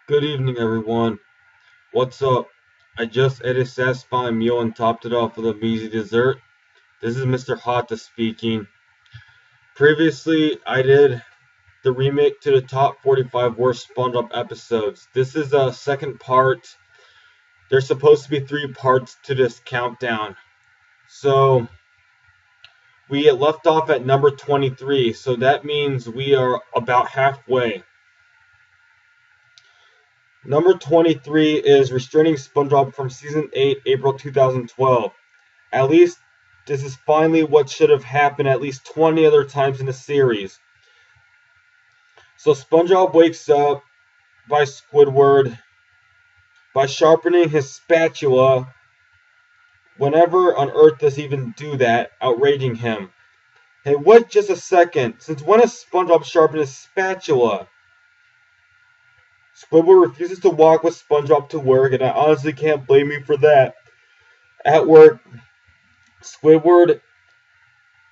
Good evening, everyone. What's up? I just ate a satisfying meal and topped it off with a measly dessert. This is Mr. Hata speaking. Previously, I did the remake to the top 45 worst SpongeBob episodes. This is a second part. There's supposed to be three parts to this countdown. So, we left off at number 23, so that means we are about halfway. Number 23 is Restraining SpongeBob from Season 8, April 2012. At least this is finally what should have happened at least 20 other times in the series. So SpongeBob wakes up by Squidward by sharpening his spatula. Whenever on earth does he even do that, outraging him? Hey, wait just a second. Since when has SpongeBob sharpened his spatula? Squidward refuses to walk with SpongeBob to work, and I honestly can't blame him for that. At work, Squidward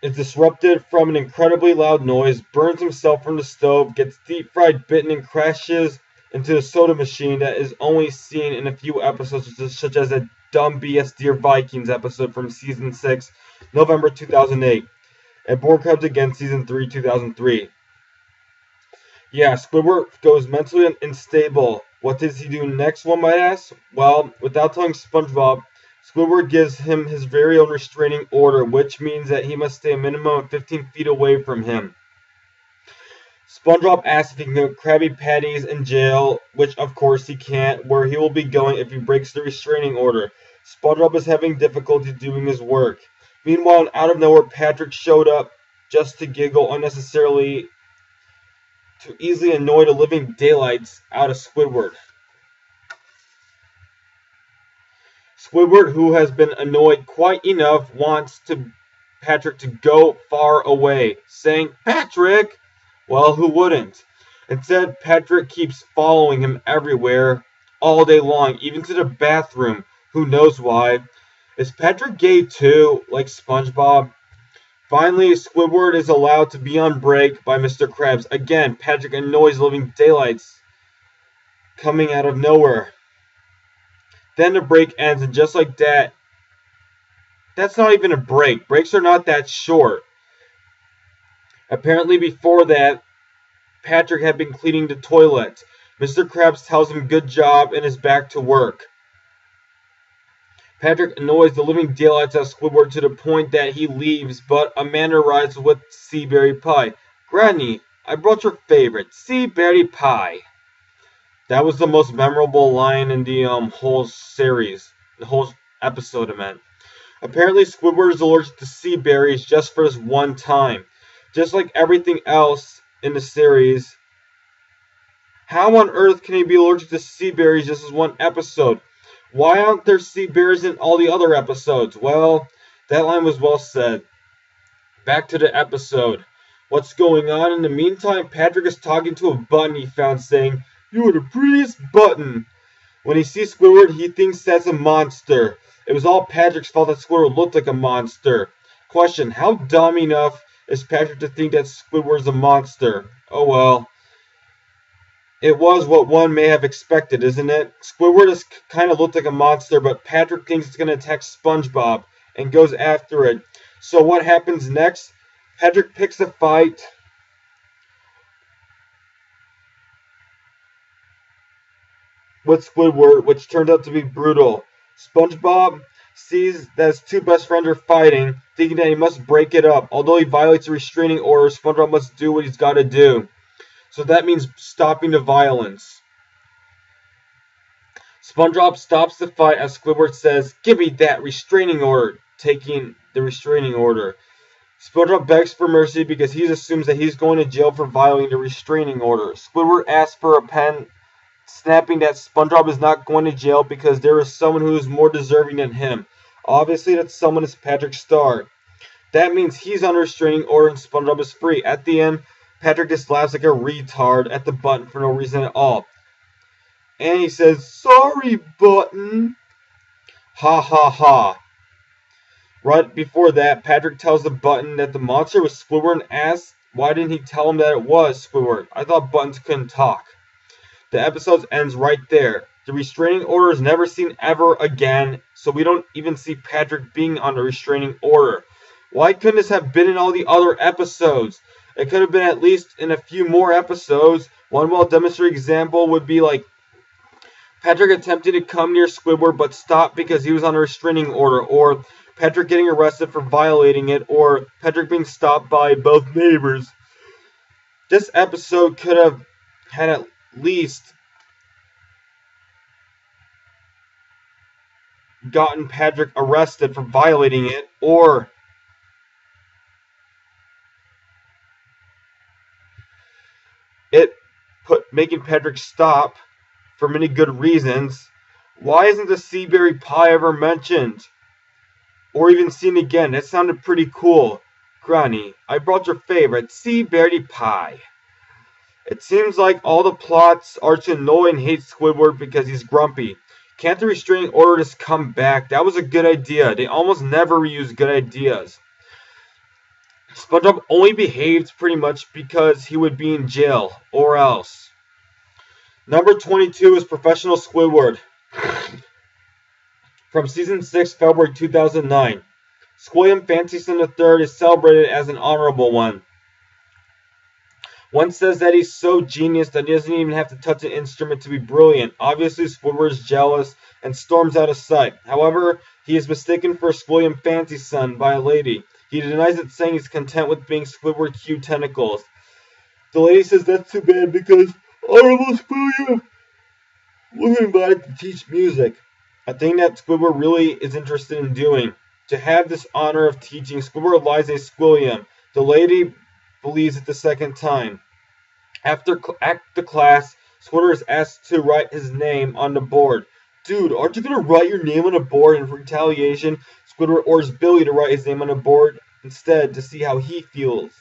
is disrupted from an incredibly loud noise, burns himself from the stove, gets deep fried bitten, and crashes into the soda machine that is only seen in a few episodes, such as a Dumb BS Dear Vikings episode from Season 6, November 2008, and Born Crabs Again, Season 3, 2003. Yeah, Squidward goes mentally unstable. What does he do next, one might ask? Well, without telling SpongeBob, Squidward gives him his very own restraining order, which means that he must stay a minimum of 15 feet away from him. SpongeBob asks if he can get Krabby Patties in jail, which of course he can't, where he will be going if he breaks the restraining order. SpongeBob is having difficulty doing his work. Meanwhile, out of nowhere, Patrick showed up just to giggle unnecessarily to easily annoy the living daylights out of Squidward. Squidward, who has been annoyed quite enough, wants Patrick to go far away, saying, "Patrick!" Well, who wouldn't? Instead, Patrick keeps following him everywhere, all day long, even to the bathroom. Who knows why? Is Patrick gay too, like SpongeBob? Finally, Squidward is allowed to be on break by Mr. Krabs. Again, Patrick annoys living daylights coming out of nowhere. Then the break ends, and just like that, that's not even a break. Breaks are not that short. Apparently, before that, Patrick had been cleaning the toilet. Mr. Krabs tells him good job and is back to work. Patrick annoys the living daylights out of Squidward to the point that he leaves, but Amanda arrives with sea berry pie. "Granny, I brought your favorite, sea berry pie." That was the most memorable line in the whole series, the whole episode, I meant. Apparently, Squidward is allergic to sea berries just for this one time. Just like everything else in the series, how on earth can he be allergic to sea berries just as one episode? Why aren't there sea berries in all the other episodes? Well, that line was well said. Back to the episode. What's going on? In the meantime, Patrick is talking to a button he found, saying, "You are the prettiest button." When he sees Squidward, he thinks that's a monster. It was all Patrick's fault that Squidward looked like a monster. Question, how dumb enough is Patrick to think that Squidward's a monster? Oh well. It was what one may have expected, isn't it? Squidward has kind of looked like a monster, but Patrick thinks it's going to attack SpongeBob and goes after it. So what happens next? Patrick picks a fight with Squidward, which turns out to be brutal. SpongeBob sees that his two best friends are fighting, thinking that he must break it up. Although he violates a restraining order, SpongeBob must do what he's got to do. So that means stopping the violence. SpongeBob stops the fight as Squidward says, "Give me that restraining order," taking the restraining order. SpongeBob begs for mercy because he assumes that he's going to jail for violating the restraining order. Squidward asks for a pen, snapping that SpongeBob is not going to jail because there is someone who is more deserving than him. Obviously, that someone is Patrick Star. That means he's on a restraining order and SpongeBob is free. At the end, Patrick just laughs like a retard at the button for no reason at all. And he says, "Sorry, button." Ha ha ha. Right before that, Patrick tells the button that the monster was Squidward and asks, why didn't he tell him that it was Squidward? I thought buttons couldn't talk. The episode ends right there. The restraining order is never seen ever again, so we don't even see Patrick being on a restraining order. Why couldn't this have been in all the other episodes? It could have been at least in a few more episodes. One well-demonstrated example would be like Patrick attempting to come near Squidward but stopped because he was on a restraining order, or Patrick getting arrested for violating it, or Patrick being stopped by both neighbors. This episode could have had at least gotten Patrick arrested for violating it, or it making Patrick stop for many good reasons. Why isn't the Seaberry Pie ever mentioned? Or even seen again? That sounded pretty cool. Granny, I brought your favorite, Seaberry Pie. It seems like all the plots are to annoy and hate Squidward because he's grumpy. Can't the restraining order just come back? That was a good idea. They almost never reuse good ideas. SpongeBob only behaved pretty much because he would be in jail, or else. Number 22 is Professional Squidward. From Season 6, February 2009. Squilliam Fancyson III is celebrated as an honorable one. One says that he's so genius that he doesn't even have to touch an instrument to be brilliant. Obviously, Squidward is jealous and storms out of sight. However, he is mistaken for Squilliam Fancyson by a lady. He denies it, saying he's content with being Squidward Q Tentacles. The lady says that's too bad because Honorable Squilliam was invited to teach music. A thing that Squidward really is interested in doing. To have this honor of teaching, Squidward lies a Squilliam. The lady believes it the second time. After the class, Squidward is asked to write his name on the board. Dude, aren't you going to write your name on a board in retaliation? Squidward orders Billy to write his name on a board instead to see how he feels.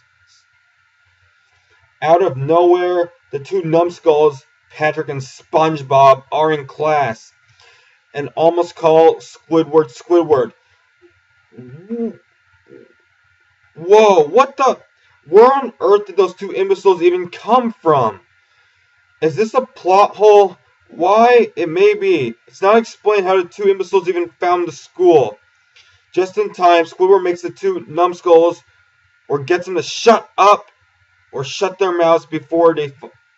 Out of nowhere, the two numbskulls, Patrick and SpongeBob, are in class and almost call Squidward Squidward. Whoa, what the? Where on earth did those two imbeciles even come from? Is this a plot hole? Why? It may be. It's not explained how the two imbeciles even found the school. Just in time, Squidward makes the two numbskulls or gets them to shut up or shut their mouths before they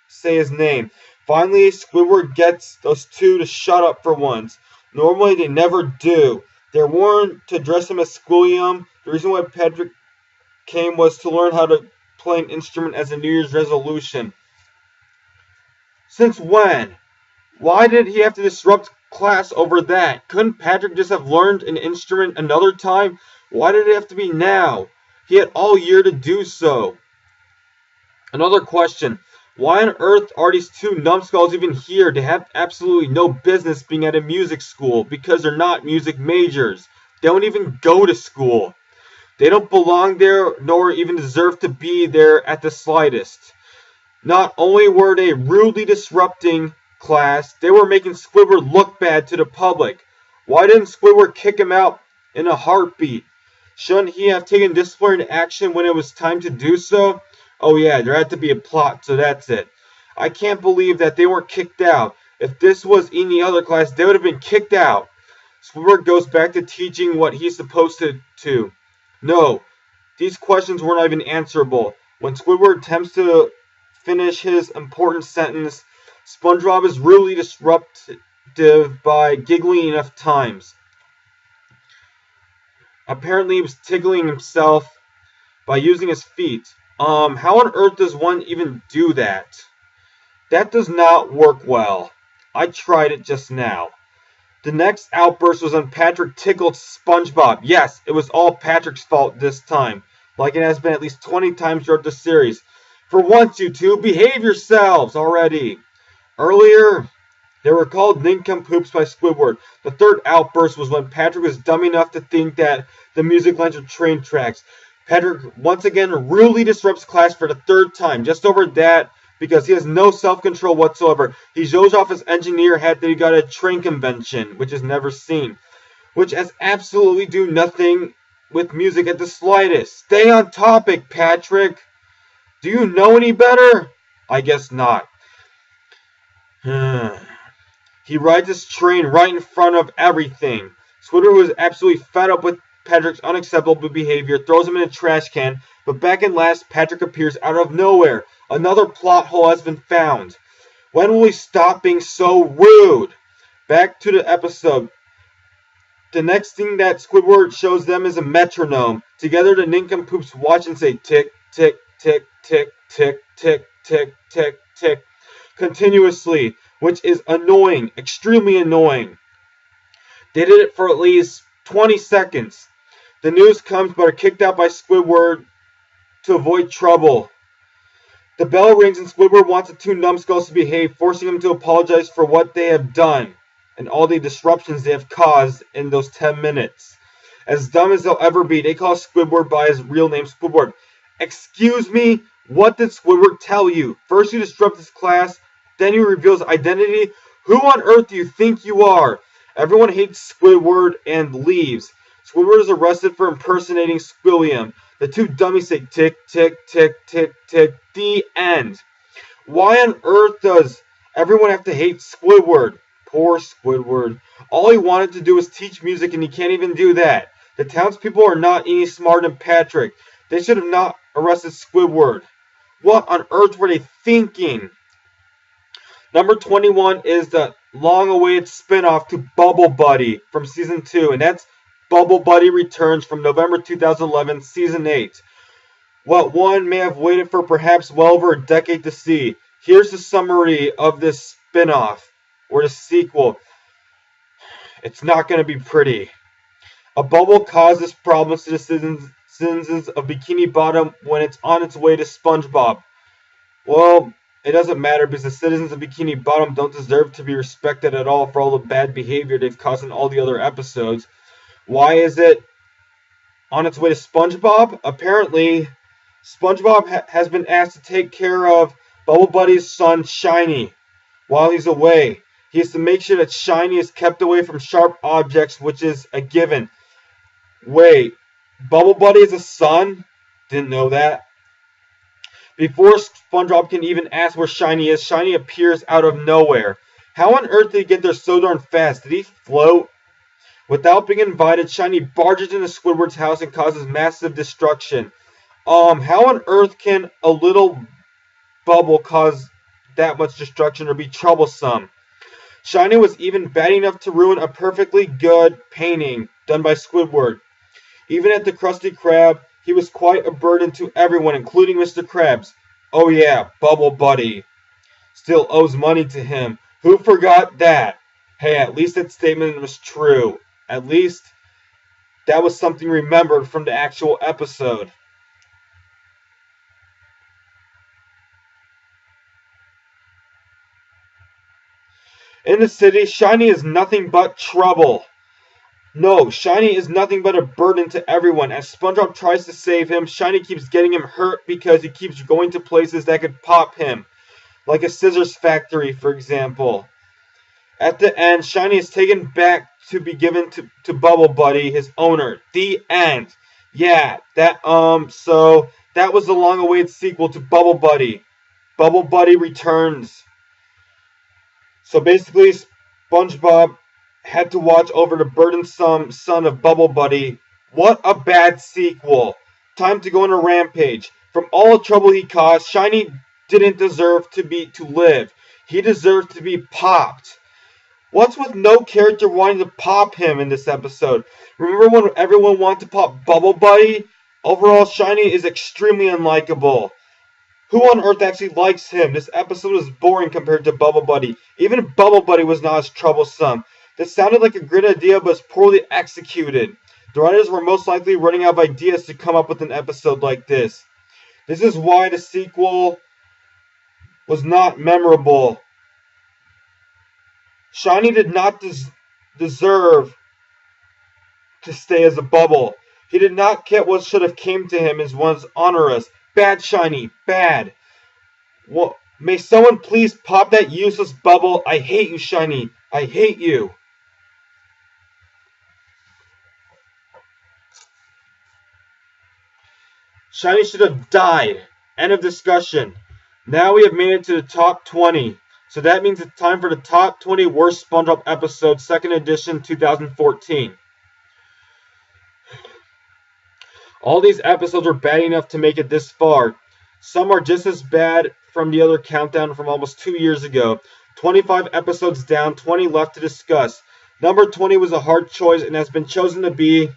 say his name. Finally, Squidward gets those two to shut up for once. Normally, they never do. They're warned to address him as Squilliam. The reason why Patrick came was to learn how to play an instrument as a New Year's resolution. Since when? Why did he have to disrupt class over that? Couldn't Patrick just have learned an instrument another time? Why did it have to be now? He had all year to do so. Another question. Why on earth are these two numbskulls even here? They have absolutely no business being at a music school because they're not music majors. They don't even go to school. They don't belong there nor even deserve to be there at the slightest. Not only were they rudely disrupting class, they were making Squidward look bad to the public. Why didn't Squidward kick him out in a heartbeat? Shouldn't he have taken disciplinary action when it was time to do so? Oh yeah, there had to be a plot, so that's it. I can't believe that they weren't kicked out. If this was any other class, they would have been kicked out. Squidward goes back to teaching what he's supposed to. No, these questions were not even answerable. When Squidward attempts to finish his important sentence, SpongeBob is really disruptive by giggling enough times. Apparently he was tickling himself by using his feet. How on earth does one even do that? That does not work well. I tried it just now. The next outburst was when Patrick tickled SpongeBob. Yes, it was all Patrick's fault this time, like it has been at least 20 times throughout the series. For once, you two, behave yourselves already. Earlier, they were called nincompoops by Squidward. The third outburst was when Patrick was dumb enough to think that the music lines were train tracks. Patrick once again rudely disrupts class for the third time. Just over that, because he has no self-control whatsoever. He shows off his engineer hat that he got at a train convention, which is never seen. Which has absolutely do nothing with music at the slightest. Stay on topic, Patrick. Do you know any better? I guess not. He rides his train right in front of everything. Squidward was absolutely fed up with Patrick's unacceptable behavior, throws him in a trash can, but back in last, Patrick appears out of nowhere. Another plot hole has been found. When will he stop being so rude? Back to the episode. The next thing that Squidward shows them is a metronome. Together, the nincompoops watch and say tick, tick, tick, tick, tick, tick, tick, tick, tick, continuously, which is annoying, extremely annoying. They did it for at least 20 seconds. The news comes but are kicked out by Squidward to avoid trouble. The bell rings and Squidward wants the two numbskulls to behave, forcing them to apologize for what they have done and all the disruptions they have caused in those 10 minutes. As dumb as they'll ever be, they call Squidward by his real name, Squidward. Excuse me? What did Squidward tell you? First you disrupt his class, then you reveal his identity? Who on earth do you think you are? Everyone hates Squidward and leaves. Squidward is arrested for impersonating Squilliam. The two dummies say tick, tick, tick, tick, tick, the end. Why on earth does everyone have to hate Squidward? Poor Squidward. All he wanted to do was teach music and he can't even do that. The townspeople are not any smarter than Patrick. They should have not arrested Squidward. What on earth were they thinking? Number 21 is the long-awaited spin-off to Bubble Buddy from Season 2, and that's Bubble Buddy Returns from November 2011, Season 8. What one may have waited for perhaps well over a decade to see. Here's the summary of this spin-off, or the sequel. It's not going to be pretty. A bubble causes problems to the citizens of Bikini Bottom when it's on its way to SpongeBob. Well, it doesn't matter because the citizens of Bikini Bottom don't deserve to be respected at all for all the bad behavior they've caused in all the other episodes. Why is it on its way to SpongeBob? Apparently, SpongeBob has been asked to take care of Bubble Buddy's son, Shiny, while he's away. He has to make sure that Shiny is kept away from sharp objects, which is a given. Wait, Bubble Buddy is a son? Didn't know that. Before SpongeBob can even ask where Shiny is, Shiny appears out of nowhere. How on earth did he get there so darn fast? Did he float? Without being invited, Shiny barges into Squidward's house and causes massive destruction. How on earth can a little bubble cause that much destruction or be troublesome? Shiny was even bad enough to ruin a perfectly good painting done by Squidward. Even at the Krusty Krab, he was quite a burden to everyone, including Mr. Krabs. Oh yeah, Bubble Buddy still owes money to him. Who forgot that? Hey, at least that statement was true. At least that was something remembered from the actual episode. In the city, Shiny is nothing but trouble. No, Shiny is nothing but a burden to everyone. As SpongeBob tries to save him, Shiny keeps getting him hurt because he keeps going to places that could pop him. Like a scissors factory, for example. At the end, Shiny is taken back to be given to Bubble Buddy, his owner. The end. Yeah, so that was the long-awaited sequel to Bubble Buddy. Bubble Buddy Returns. So basically, SpongeBob had to watch over the burdensome son of Bubble Buddy. What a bad sequel. Time to go on a rampage. From all the trouble he caused, Shiny didn't deserve to live. He deserved to be popped. What's with no character wanting to pop him in this episode? Remember when everyone wanted to pop Bubble Buddy? Overall, Shiny is extremely unlikable. Who on earth actually likes him? This episode was boring compared to Bubble Buddy. Even Bubble Buddy was not as troublesome. This sounded like a great idea, but was poorly executed. The writers were most likely running out of ideas to come up with an episode like this. This is why the sequel was not memorable. Shiny did not deserve to stay as a bubble. He did not get what should have came to him as was onerous. Bad, Shiny, bad. Well, may someone please pop that useless bubble? I hate you, Shiny. I hate you. Shiny should have died. End of discussion. Now we have made it to the top 20. So that means it's time for the top 20 worst SpongeBob episodes, second edition, 2014. All these episodes are bad enough to make it this far. Some are just as bad from the other countdown from almost 2 years ago. 25 episodes down, 20 left to discuss. Number 20 was a hard choice and has been chosen to be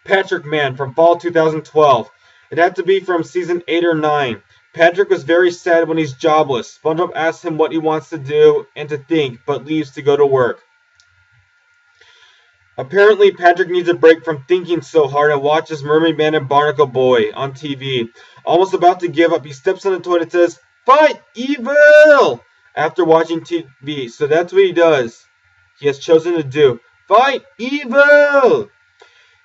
Patrick Man from fall 2012. It had to be from season 8 or 9. Patrick was very sad when he's jobless. SpongeBob asks him what he wants to do and to think, but leaves to go to work. Apparently, Patrick needs a break from thinking so hard and watches Mermaid Man and Barnacle Boy on TV. Almost about to give up, he steps on the toilet and says, "Fight evil!" after watching TV. So that's what he does. He has chosen to do. Fight evil!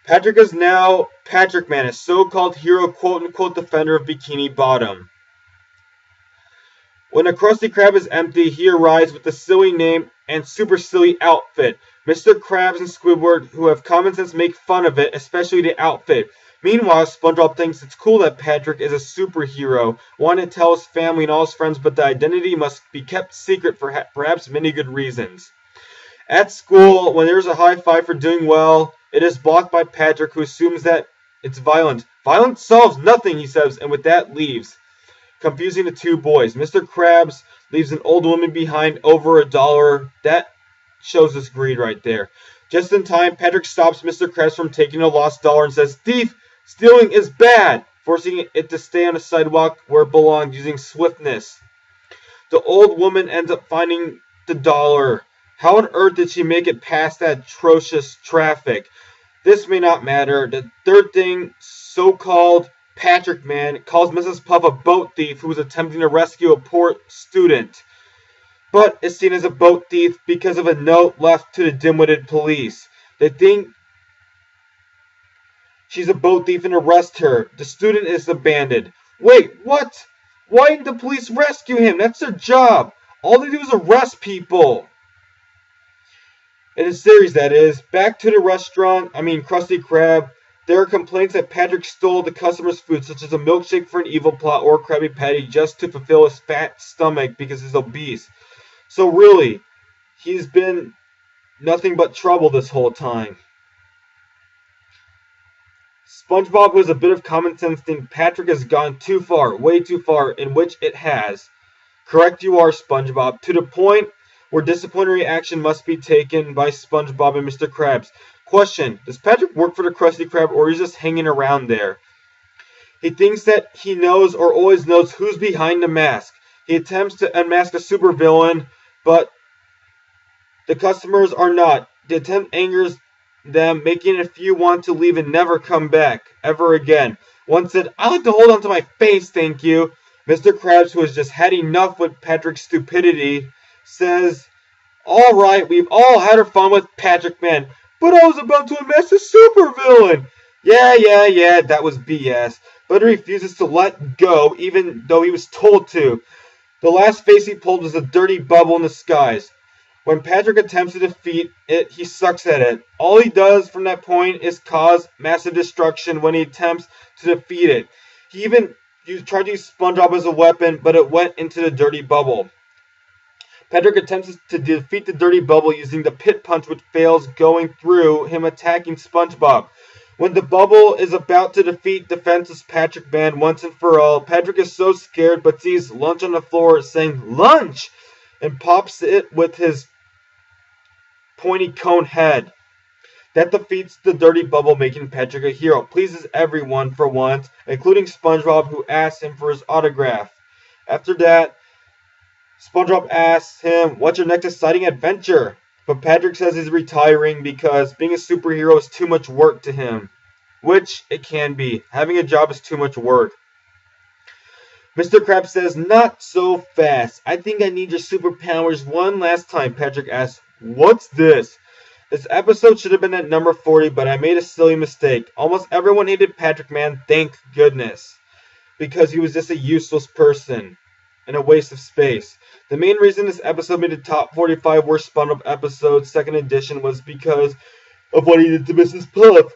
Patrick is now Patrick Man, a so-called hero quote-unquote defender of Bikini Bottom. When a Krusty Krab is empty, he arrives with a silly name and super silly outfit. Mr. Krabs and Squidward, who have common sense, make fun of it, especially the outfit. Meanwhile, SpongeBob thinks it's cool that Patrick is a superhero, wanting to tell his family and all his friends, but the identity must be kept secret for perhaps many good reasons. At school, when there's a high five for doing well, it is blocked by Patrick, who assumes that it's violent. Violence solves nothing, he says, and with that leaves, confusing the two boys. Mr. Krabs leaves an old woman behind over $1. That shows us greed right there. Just in time, Patrick stops Mr. Krabs from taking a lost dollar and says, "Thief, stealing is bad," forcing it to stay on the sidewalk where it belonged using swiftness. The old woman ends up finding the dollar. How on earth did she make it past that atrocious traffic? This may not matter. The third thing, so-called Patrick Man calls Mrs. Puff a boat thief who was attempting to rescue a poor student, but is seen as a boat thief because of a note left to the dim-witted police. They think she's a boat thief and arrest her. The student is abandoned. Wait, what? Why didn't the police rescue him? That's their job. All they do is arrest people. In the series, that is. Back to the restaurant, Krusty Krab. There are complaints that Patrick stole the customer's food, such as a milkshake for an evil plot or a Krabby Patty just to fulfill his fat stomach because he's obese. So really, he's been nothing but trouble this whole time. SpongeBob was a bit of common sense thing. Patrick has gone too far, way too far, in which it has. Correct you are, SpongeBob. To the point where disciplinary action must be taken by SpongeBob and Mr. Krabs. Question, does Patrick work for the Krusty Krab or is he just hanging around there? He thinks that he knows or always knows who's behind the mask. He attempts to unmask a supervillain, but the customers are not. The attempt angers them, making a few want to leave and never come back, ever again. One said, "I like to hold on to my face, thank you." Mr. Krabs, who has just had enough with Patrick's stupidity, says, "All right, we've all had our fun with Patrick Man, but I was about to unmask a supervillain." Yeah, that was BS. But he refuses to let go, even though he was told to. The last face he pulled was a dirty bubble in the skies. When Patrick attempts to defeat it, he sucks at it. All he does from that point is cause massive destruction when he attempts to defeat it. He even tried to use SpongeBob as a weapon, but it went into the dirty bubble. Patrick attempts to defeat the dirty bubble using the pit punch, which fails, going through him attacking SpongeBob. When the bubble is about to defeat defenseless Patrick Man once and for all, Patrick is so scared but sees lunch on the floor saying, "Lunch!" and pops it with his pointy cone head. That defeats the dirty bubble, making Patrick a hero. Pleases everyone for once, including SpongeBob, who asks him for his autograph. After that, SpongeBob asks him, "What's your next exciting adventure?" But Patrick says he's retiring because being a superhero is too much work to him. Which it can be. Having a job is too much work. Mr. Krabs says, "Not so fast. I think I need your superpowers one last time." Patrick asks, "What's this?" This episode should have been at number 40, but I made a silly mistake. Almost everyone hated Patrick Man, thank goodness. Because he was just a useless person. And a waste of space. The main reason this episode made the top 45 worst SpongeBob episodes, second edition, was because of what he did to Mrs. Puff.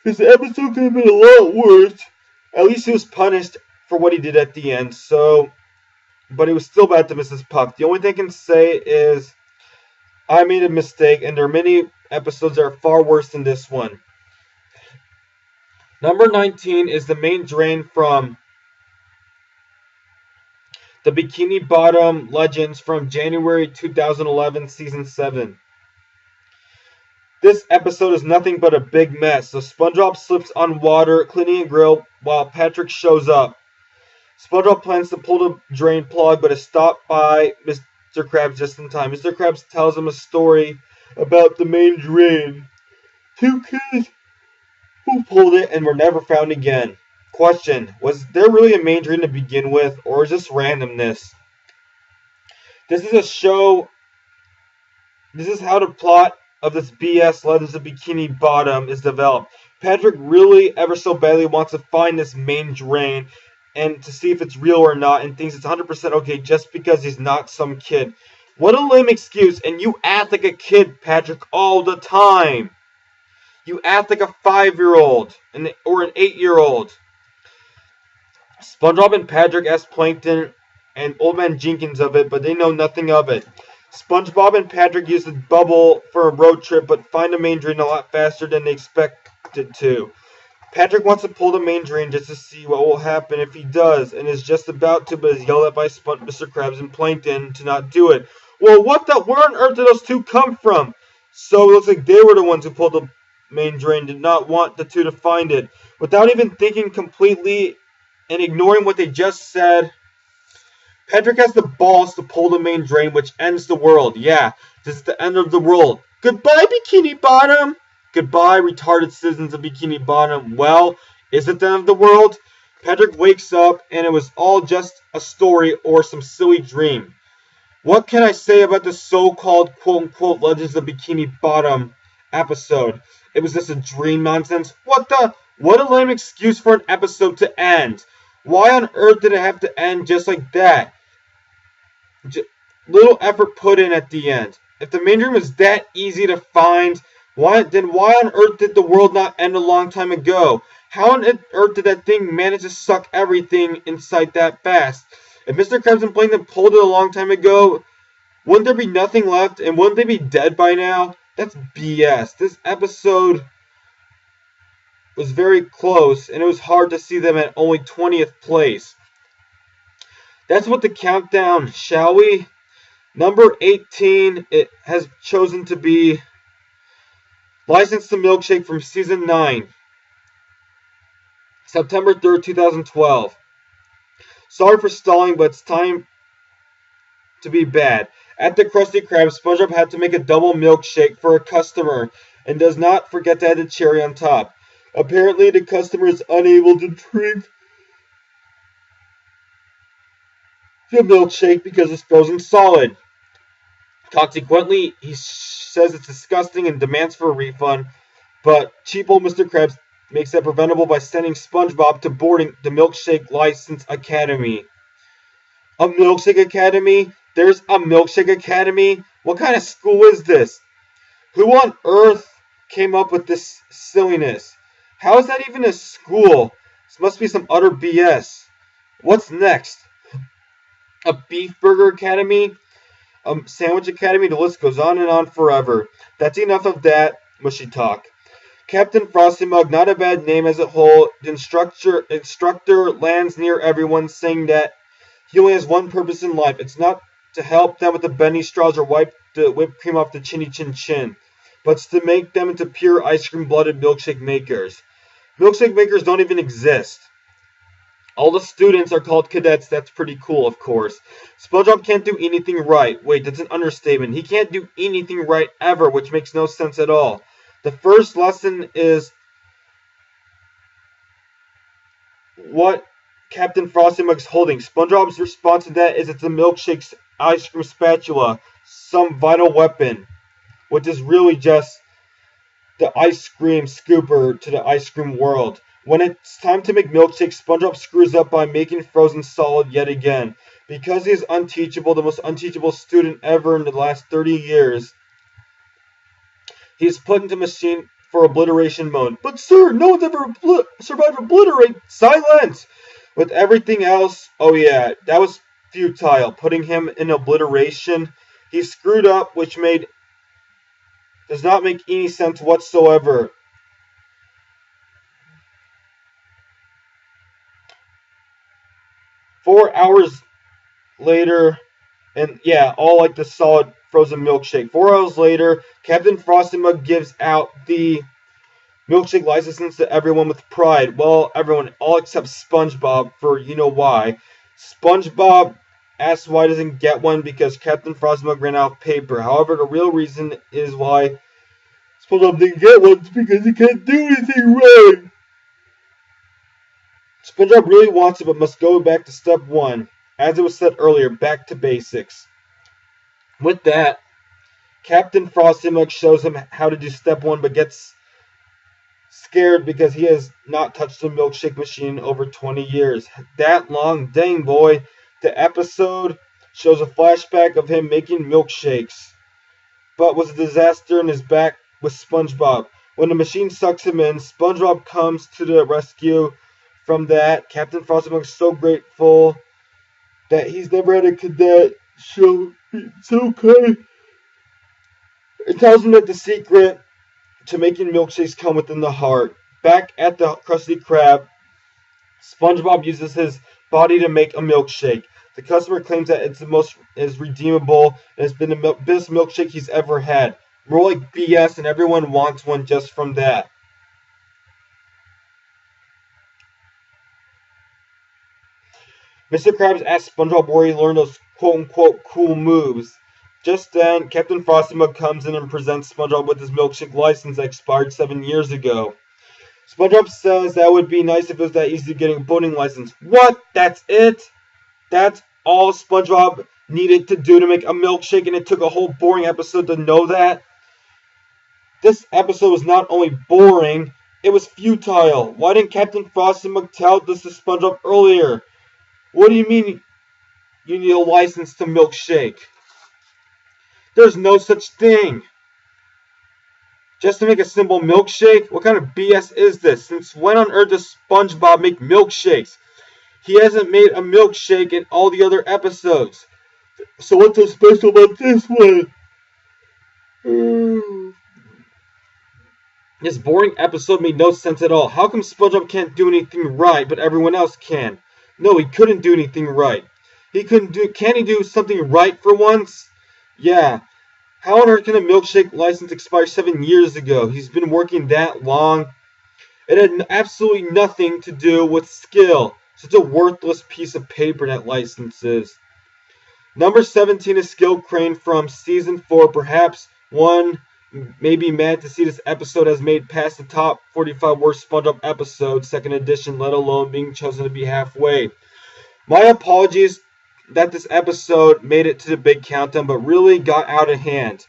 This episode could have been a lot worse. At least he was punished for what he did at the end, so but it was still bad to Mrs. Puff. The only thing I can say is I made a mistake, and there are many episodes that are far worse than this one. Number 19 is the main drain from the Bikini Bottom Legends from January 2011, Season 7. This episode is nothing but a big mess. So SpongeBob slips on water, cleaning a grill, while Patrick shows up. SpongeBob plans to pull the drain plug, but is stopped by Mr. Krabs just in time. Mr. Krabs tells him a story about the main drain. 2 kids who pulled it and were never found again. Question: was there really a main drain to begin with, or is this randomness? This is a show. This is how the plot of this BS Legends of Bikini Bottom is developed. Patrick really ever so badly wants to find this main drain and to see if it's real or not, and thinks it's 100% okay just because he's not some kid. What a lame excuse, and you act like a kid, Patrick, all the time. You act like a 5-year-old or an 8-year-old. SpongeBob and Patrick ask Plankton and Old Man Jenkins of it, but they know nothing of it. SpongeBob and Patrick use the bubble for a road trip, but find the main drain a lot faster than they expected to. Patrick wants to pull the main drain just to see what will happen if he does, and is just about to, but is yelled at by Mr. Krabs and Plankton to not do it. Well, where on earth did those two come from? So it looks like they were the ones who pulled the main drain, did not want the two to find it. Without even thinking completely and ignoring what they just said, Patrick has the balls to pull the main drain, which ends the world. Yeah, this is the end of the world. Goodbye, Bikini Bottom! Goodbye, retarded citizens of Bikini Bottom. Well, is it the end of the world? Patrick wakes up, and it was all just a story or some silly dream. What can I say about the so-called quote-unquote Legends of Bikini Bottom episode? It was just a dream nonsense? What a lame excuse for an episode to end. Why on earth did it have to end just like that? Little effort put in at the end. If the main dream was that easy to find, why on earth did the world not end a long time ago? How on earth did that thing manage to suck everything in sight that fast? If Mr. Krabs and Plankton pulled it a long time ago, wouldn't there be nothing left, and wouldn't they be dead by now? That's BS. This episode was very close, and it was hard to see them at only 20th place. That's what the countdown, shall we? Number 18, it has chosen to be License to Milkshake from Season 9. September 3rd, 2012. Sorry for stalling, but it's time to be bad. At the Krusty Krab, SpongeBob had to make a double milkshake for a customer and does not forget to add a cherry on top. Apparently, the customer is unable to drink the milkshake because it's frozen solid. Consequently, he says it's disgusting and demands for a refund, but cheap old Mr. Krabs makes that preventable by sending SpongeBob to boarding the Milkshake License Academy. A Milkshake Academy? There's a Milkshake Academy? What kind of school is this? Who on earth came up with this silliness? How is that even a school? This must be some utter BS. What's next? A Beef Burger Academy? A Sandwich Academy? The list goes on and on forever. That's enough of that mushy talk. Captain Frosty Mug, not a bad name as a whole. The instructor lands near everyone, saying that he only has one purpose in life. It's not to help them with the bendy straws or wipe the whipped cream off the chinny chin chin, but it's to make them into pure ice cream blooded milkshake makers. Milkshake makers don't even exist. All the students are called cadets. That's pretty cool, of course. SpongeBob can't do anything right. Wait, that's an understatement. He can't do anything right ever, which makes no sense at all. The first lesson is what Captain Frosty Mug's holding. SpongeBob's response to that is it's a milkshake's ice cream spatula, some vital weapon, which is really just the ice cream scooper to the ice cream world. When it's time to make milkshakes, SpongeBob screws up by making frozen solid yet again. Because he is unteachable, the most unteachable student ever in the last 30 years, he is put into machine for obliteration mode. But sir, no one's ever survived obliterate. Silence! With everything else, oh yeah, that was futile, putting him in obliteration. He screwed up, which does not make any sense whatsoever. "4 hours later, and yeah, all like the solid frozen milkshake. 4 hours later, Captain Frosty Mug gives out the milkshake license to everyone with pride. Well, everyone, all except SpongeBob, for you know why. SpongeBob asks why he doesn't get one because Captain Frosty Mug ran out of paper. However, the real reason is why SpongeBob didn't get one is because he can't do anything right. SpongeBob really wants it, but must go back to step one. As it was said earlier, back to basics. With that, Captain Frosty Mug shows him how to do step one, but gets scared because he has not touched a milkshake machine in over 20 years. That long? Dang, boy. The episode shows a flashback of him making milkshakes, but was a disaster in his back with SpongeBob. When the machine sucks him in, SpongeBob comes to the rescue from that. Captain Frosty Mug is so grateful that he's never had a cadet show. It's okay. It tells him that the secret to making milkshakes come within the heart. Back at the Krusty Krab, SpongeBob uses his body to make a milkshake. The customer claims that it's the most is redeemable and it's been the best milkshake he's ever had. More like BS, and everyone wants one just from that. Mr. Krabs asks SpongeBob where he learned those quote-unquote cool moves. Just then, Captain Frosty Mug comes in and presents SpongeBob with his milkshake license that expired 7 years ago. SpongeBob says that would be nice if it was that easy getting a boating license. What? That's it? That's all SpongeBob needed to do to make a milkshake, and it took a whole boring episode to know that? This episode was not only boring, it was futile. Why didn't Captain Frosty Mug tell this to SpongeBob earlier? What do you mean you need a license to milkshake? There's no such thing. Just to make a simple milkshake? What kind of BS is this? Since when on earth does SpongeBob make milkshakes? He hasn't made a milkshake in all the other episodes. So what's so special about this one? This boring episode made no sense at all. How come SpongeBob can't do anything right, but everyone else can? No, he couldn't do anything right. Can he do something right for once? Yeah. How on earth can a milkshake license expire 7 years ago? He's been working that long. It had absolutely nothing to do with skill. Such a worthless piece of paper, that license is. Number 17 is Skill Crane from Season 4. Perhaps one may be mad to see this episode has made past the top 45 worst SpongeBob episodes, second edition, let alone being chosen to be halfway. My apologies that this episode made it to the big countdown, but really got out of hand.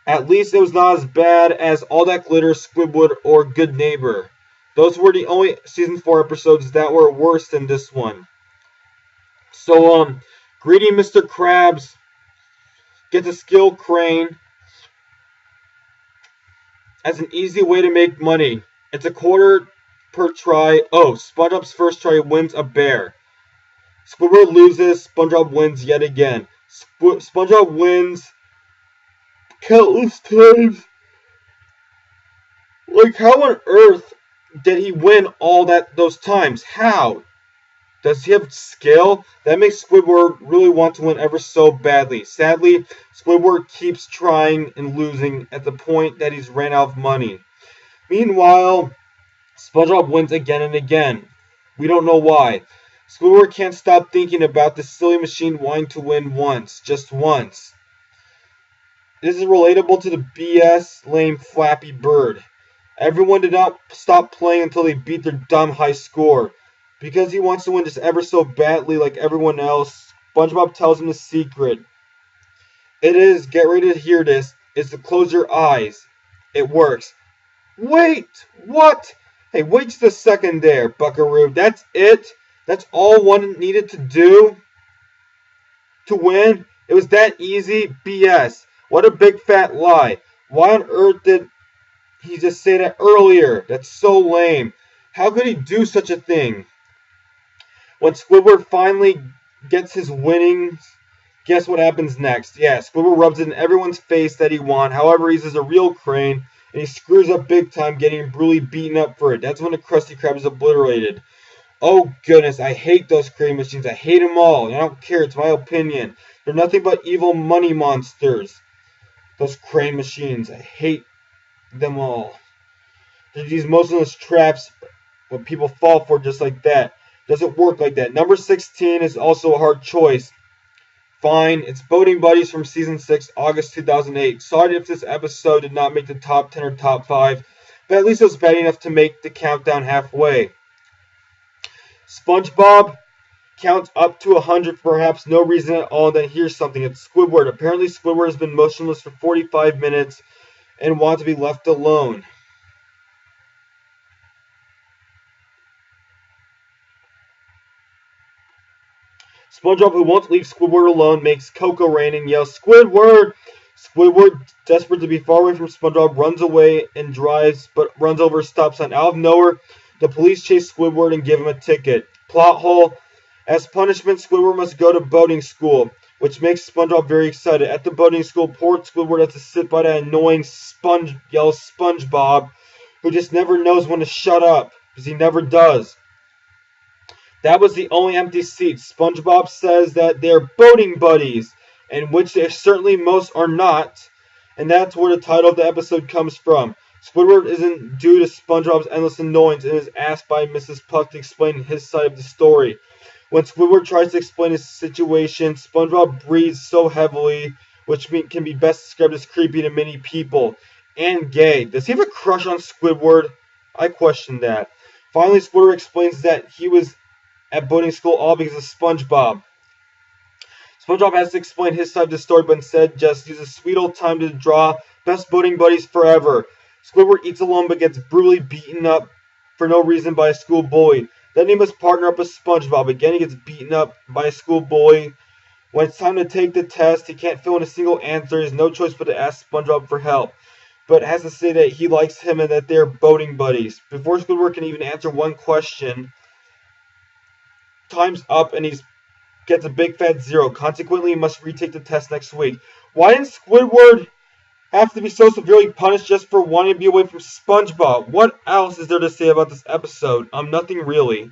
At least it was not as bad as All That Glitter, Squidward, or Good Neighbor. Those were the only Season 4 episodes that were worse than this one. So, greedy Mr. Krabs gets a Skill Crane as an easy way to make money. It's a quarter per try. Oh, SpongeBob's first try wins a bear. Squidward loses, SpongeBob wins yet again. SpongeBob wins countless times. Like, how on earth did he win all those times? How? Does he have skill? That makes Squidward really want to win ever so badly. Sadly, Squidward keeps trying and losing at the point that he's ran out of money. Meanwhile, SpongeBob wins again and again. We don't know why. Squidward can't stop thinking about this silly machine wanting to win once. Just once. This is relatable to the BS lame Flappy Bird. Everyone did not stop playing until they beat their dumb high score. Because he wants to win just ever so badly like everyone else, SpongeBob tells him the secret. It is, get ready to hear this, is to close your eyes. It works. Wait! What? Hey, wait just a second there, Buckaroo. That's it? That's all one needed to do? To win? It was that easy? BS. What a big fat lie. Why on earth did he just say that earlier? That's so lame. How could he do such a thing? When Squidward finally gets his winnings, guess what happens next? Yeah, Squidward rubs it in everyone's face that he won. However, he's a real Crane, and he screws up big time, getting brutally beaten up for it. That's when the Krusty Krab is obliterated. Oh goodness, I hate those Crane machines. I hate them all. I don't care. It's my opinion. They're nothing but evil money monsters. Those Crane machines. I hate them all. They're these motionless traps what people fall for just like that. Doesn't work like that. Number 16 is also a hard choice. Fine, it's Boating Buddies from Season 6, August 2008. Sorry if this episode did not make the top 10 or top 5, but at least it was bad enough to make the countdown halfway. SpongeBob counts up to 100 for perhaps no reason at all, and then here's something. It's Squidward. Apparently Squidward has been motionless for 45 minutes and wants to be left alone. SpongeBob, who won't leave Squidward alone, makes Coco rain and yells, "Squidward!" Squidward, desperate to be far away from SpongeBob, runs away and drives, but runs over a stop sign. Out of nowhere, the police chase Squidward and give him a ticket. Plot hole. As punishment, Squidward must go to boating school, which makes SpongeBob very excited. At the boating school, poor Squidward has to sit by that annoying SpongeBob, who just never knows when to shut up, because he never does. That was the only empty seat. SpongeBob says that they're boating buddies, and which they certainly most are not, and that's where the title of the episode comes from. Squidward isn't due to SpongeBob's endless annoyance and is asked by Mrs. Puck to explain his side of the story. When Squidward tries to explain his situation, SpongeBob breathes so heavily, which can be best described as creepy to many people, and gay. Does he have a crush on Squidward? I question that. Finally, Squidward explains that he was at boating school all because of SpongeBob. SpongeBob has to explain his side of the story, but instead just uses sweet old time to draw best boating buddies forever. Squidward eats alone but gets brutally beaten up for no reason by a school bully. Then he must partner up with SpongeBob. Again, he gets beaten up by a school bully. When it's time to take the test, he can't fill in a single answer. He has no choice but to ask SpongeBob for help, but has to say that he likes him and that they're boating buddies. Before Squidward can even answer one question, time's up and he gets a big fat 0. Consequently, he must retake the test next week. Why didn't Squidward have to be so severely punished just for wanting to be away from SpongeBob? What else is there to say about this episode? Nothing really.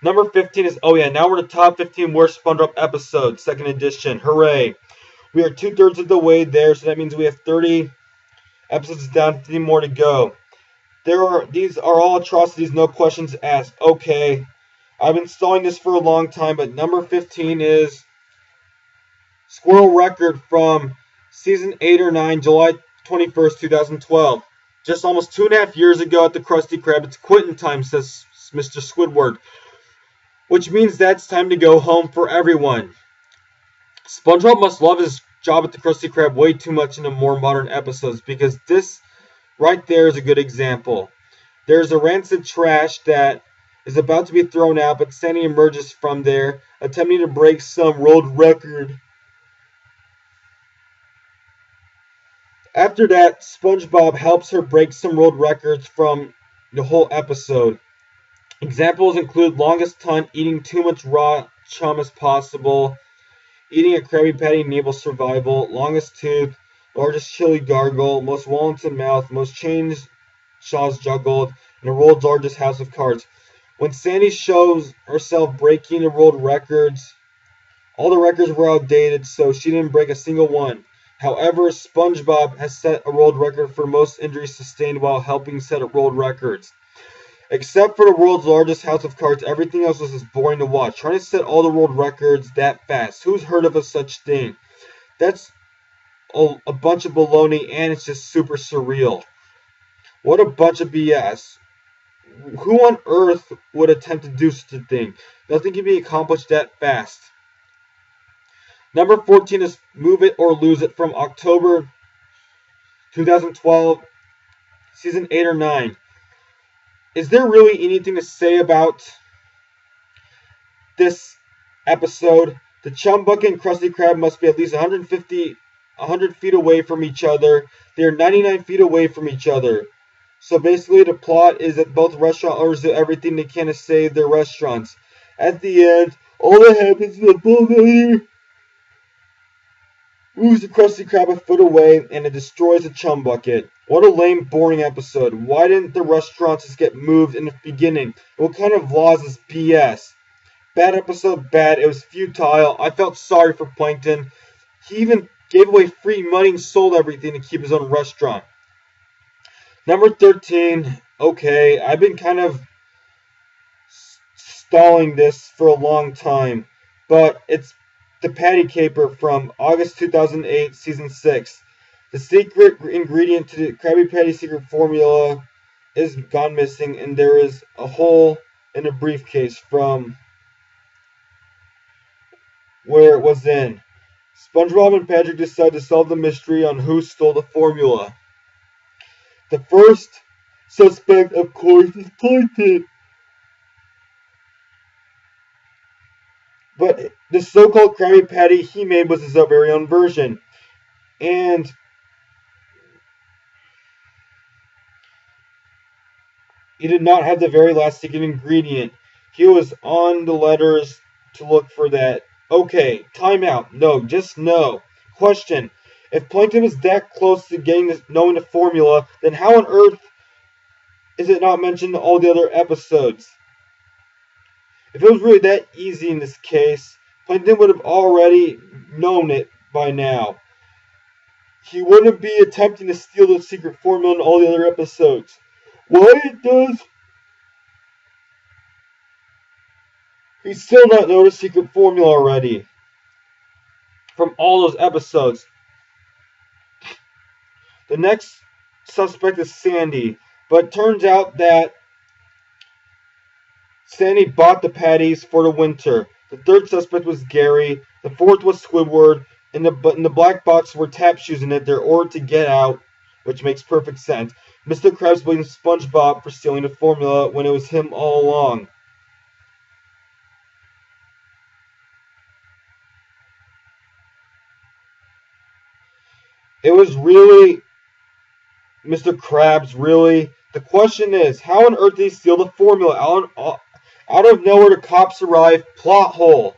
Number 15 is, now we're the top 15 worst SpongeBob episodes, second edition. Hooray. We are 2/3 of the way there, so that means we have 30 episodes down, 50 more to go. These are all atrocities, no questions asked. Okay, I've been stalling this for a long time, but number 15 is Squirrel Record from Season 8 or 9, July 21st, 2012. Just almost 2.5 years ago at the Krusty Krab, it's quitting time, says Mr. Squidward. Which means that's time to go home for everyone. SpongeBob must love his job at the Krusty Krab way too much in the more modern episodes, because this right there is a good example. There's a rancid trash that is about to be thrown out, but Sandy emerges from there, attempting to break some world record. After that, SpongeBob helps her break some world records from the whole episode. Examples include longest tongue, eating too much raw chum as possible, eating a Krabby Patty enables survival, longest tooth, largest chili gargle, most walnuts in mouth, most chainsaws juggled, and the world's largest house of cards. When Sandy shows herself breaking the world records, all the records were outdated, so she didn't break a single one. However, SpongeBob has set a world record for most injuries sustained while helping set world records. Except for the world's largest house of cards, everything else was just boring to watch. Trying to set all the world records that fast. Who's heard of a such thing? That's a bunch of baloney, and it's just super surreal. What a bunch of BS. Who on earth would attempt to do such a thing? Nothing can be accomplished that fast. Number 14 is Move It or Lose It from October 2012, Season 8 or 9. Is there really anything to say about this episode? The Chum Bucket and Krusty Krab must be at least 100 feet away from each other. They are 99 feet away from each other. So basically the plot is that both restaurant owners do everything they can to save their restaurants. At the end, all that happens is the bulldozer moves the Krusty Krab a foot away and it destroys a chum bucket. What a lame, boring episode. Why didn't the restaurants just get moved in the beginning? What kind of laws is BS? Bad episode, bad. It was futile. I felt sorry for Plankton. He even gave away free money and sold everything to keep his own restaurant. Number 13. Okay, I've been kind of stalling this for a long time, but it's the Patty Caper from August 2008, Season 6. The secret ingredient to the Krabby Patty secret formula is gone missing, and there is a hole in a briefcase from where it was in. SpongeBob and Patrick decide to solve the mystery on who stole the formula. The first suspect, of course, is Plankton. But the so-called Krabby Patty he made was his very own version. And he did not have the very last secret ingredient. He was on the letters to look for that. Okay, time out. No, just no. Question. If Plankton was that close to knowing the formula, then how on earth is it not mentioned in all the other episodes? If it was really that easy in this case, Plankton would have already known it by now. He wouldn't be attempting to steal the secret formula in all the other episodes. Why it does he still not know the secret formula already from all those episodes? The next suspect is Sandy, but it turns out that Sandy bought the patties for the winter. The third suspect was Gary. The fourth was Squidward. In the black box were tap shoes in it. They're ordered to get out, which makes perfect sense. Mr. Krabs blames SpongeBob for stealing the formula when it was him all along. It was really Mr. Krabs, really. The question is, how on earth did he steal the formula? Out of nowhere, the cops arrive. Plot hole.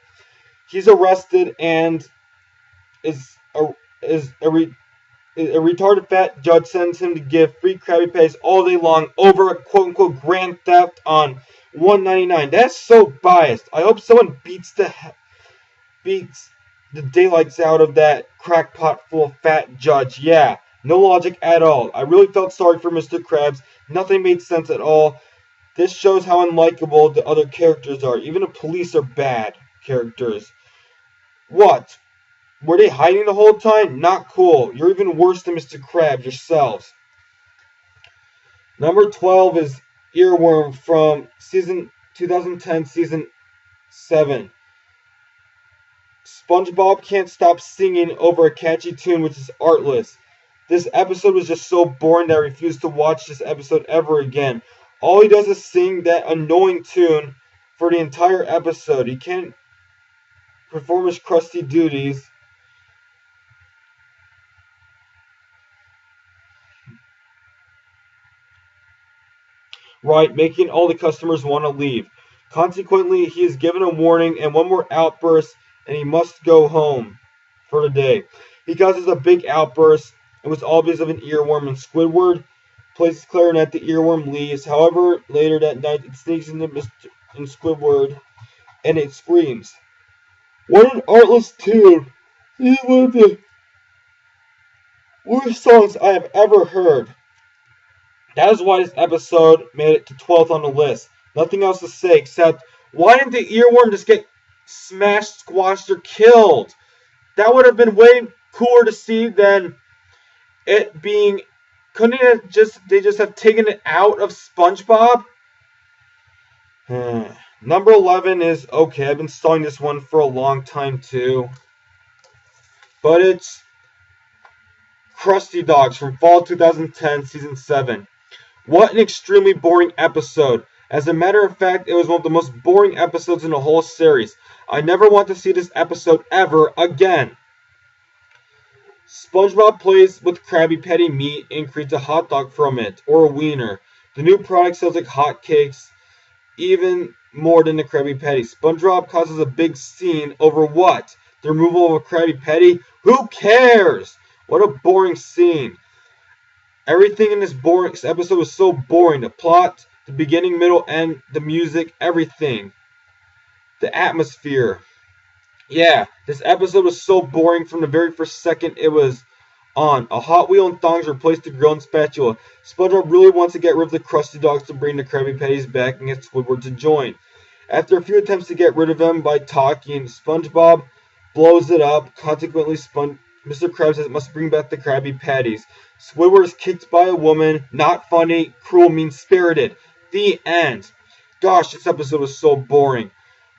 He's arrested and a retarded fat judge sends him to give free Krabby Patties all day long over a quote-unquote grand theft on $1.99. That's so biased. I hope someone beats the daylights out of that crackpot full of fat judge. Yeah, no logic at all. I really felt sorry for Mr. Krabs. Nothing made sense at all. This shows how unlikable the other characters are. Even the police are bad characters. What? Were they hiding the whole time? Not cool. You're even worse than Mr. Krabs yourselves. Number 12 is Earworm from 2010, Season 7. SpongeBob can't stop singing over a catchy tune which is artless. This episode was just so boring that I refused to watch this episode ever again. All he does is sing that annoying tune for the entire episode. He can't perform his crusty duties. Right, making all the customers want to leave. Consequently, he is given a warning and one more outburst, and he must go home for the day. He causes a big outburst. It was all because of an earworm, and Squidward plays his clarinet. The earworm leaves. However, later that night, it sneaks into Squidward, and it screams. What an artless tune! This is one of the worst songs I have ever heard. That is why this episode made it to 12th on the list. Nothing else to say except, why didn't the earworm just get smashed, squashed, or killed? That would have been way cooler to see than it being... Couldn't they just have taken it out of SpongeBob? Number 11 is, okay, I've been stalling this one for a long time too. But it's Krusty Dogs from Fall 2010, Season 7. What an extremely boring episode. As a matter of fact, it was one of the most boring episodes in the whole series. I never want to see this episode ever again. SpongeBob plays with Krabby Patty meat and creates a hot dog from it, or a wiener. The new product sells like hotcakes. Even more than the Krabby Patty. SpongeBob causes a big scene over what? The removal of a Krabby Patty? Who cares? What a boring scene. Everything in this boring episode was so boring. The plot, the beginning, middle, end, the music, everything. The atmosphere. Yeah, this episode was so boring from the very first second it was on. A Hot Wheel and thongs replaced the grill and spatula. SpongeBob really wants to get rid of the Krusty Dogs to bring the Krabby Patties back and get Squidward to join. After a few attempts to get rid of him by talking, SpongeBob blows it up. Consequently, Mr. Krabs says it must bring back the Krabby Patties. Squidward is kicked by a woman. Not funny, cruel, mean-spirited. The end. Gosh, this episode was so boring.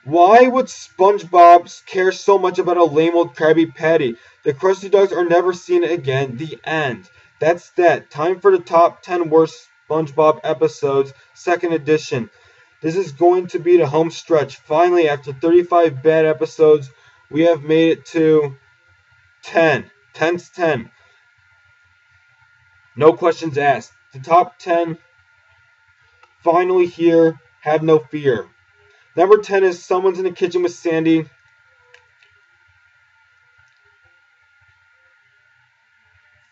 Why would SpongeBob care so much about a lame old Krabby Patty? The Krusty Dogs are never seen again. The end. That's that. Time for the top 10 worst SpongeBob episodes, second edition. This is going to be the home stretch. Finally, after 35 bad episodes, we have made it to 10. 10's 10. No questions asked. The top 10 finally here. Have no fear. Number 10 is Someone's in the Kitchen with Sandy.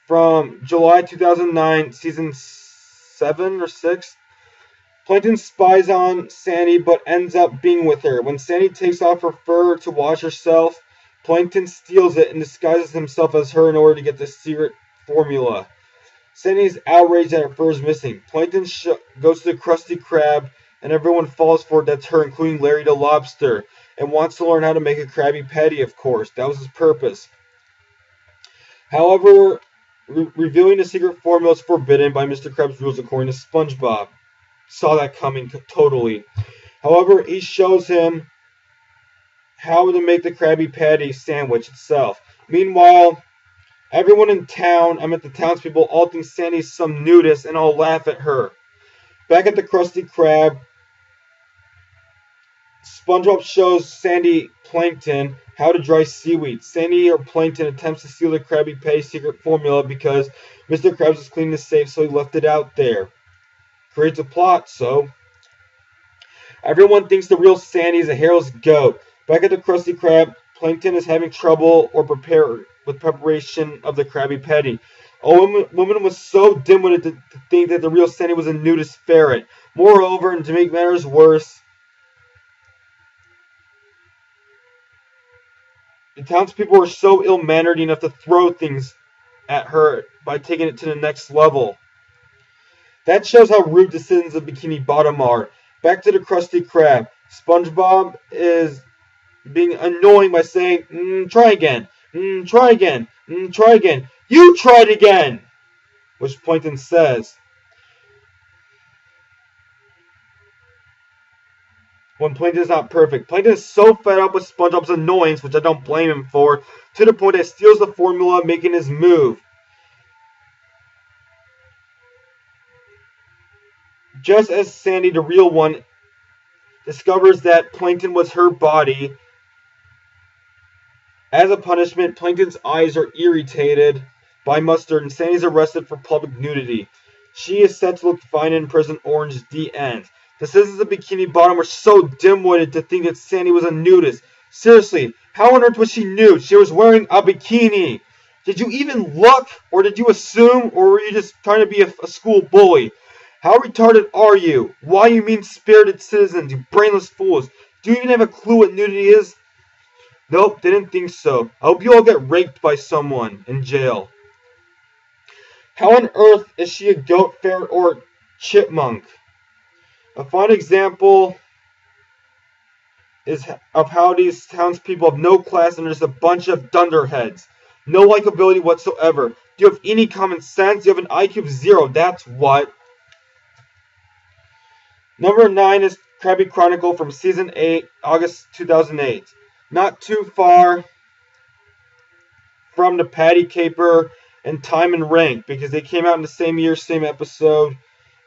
From July 2009, season 7 or 6. Plankton spies on Sandy but ends up being with her. When Sandy takes off her fur to wash herself, Plankton steals it and disguises himself as her in order to get the secret formula. Sandy is outraged that her fur is missing. Plankton goes to the Krusty Krab, and everyone falls for it. That's her, including Larry the Lobster, and wants to learn how to make a Krabby Patty, of course. That was his purpose. However, revealing the secret formula is forbidden by Mr. Krabs' rules according to SpongeBob. Saw that coming totally. However, he shows him how to make the Krabby Patty sandwich itself. Meanwhile, everyone in town, the townspeople, all think Sandy's some nudist and all laugh at her. Back at the Krusty Krab, SpongeBob shows Sandy Plankton how to dry seaweed. Sandy or Plankton attempts to steal the Krabby Patty secret formula because Mr. Krabs was cleaning the safe, so he left it out there. Creates a plot, so everyone thinks the real Sandy is a hairless goat. Back at the Krusty Krab, Plankton is having trouble with preparation of the Krabby Patty. A woman was so dim-witted to think that the real Sandy was a nudist ferret. Moreover, and to make matters worse, the townspeople were so ill-mannered enough to throw things at her by taking it to the next level. That shows how rude the citizens of Bikini Bottom are. Back to the Krusty Krab. SpongeBob is being annoying by saying, try again, try again, try again. You tried again! Which Plankton says. When Plankton is not perfect. Plankton is so fed up with SpongeBob's annoyance, which I don't blame him for, to the point that he steals the formula, making his move. Just as Sandy, the real one, discovers that Plankton was her body, as a punishment, Plankton's eyes are irritated by mustard, and Sandy's arrested for public nudity. She is set to look fine in prison orange. The end. The citizens of Bikini Bottom were so dim-witted to think that Sandy was a nudist. Seriously, how on earth was she nude? She was wearing a bikini. Did you even look, or did you assume, or were you just trying to be a school bully? How retarded are you? Why, you mean-spirited citizens, you brainless fools? Do you even have a clue what nudity is? Nope, didn't think so. I hope you all get raped by someone in jail. How on earth is she a goat, ferret, or chipmunk? A fine example is of how these townspeople have no class and there's a bunch of dunderheads. No likability whatsoever. Do you have any common sense? You have an IQ of 0, that's what. Number 9 is Krabby Chronicle from Season 8, August 2008. Not too far from the Patty Caper and Time and Rank, because they came out in the same year, same episode,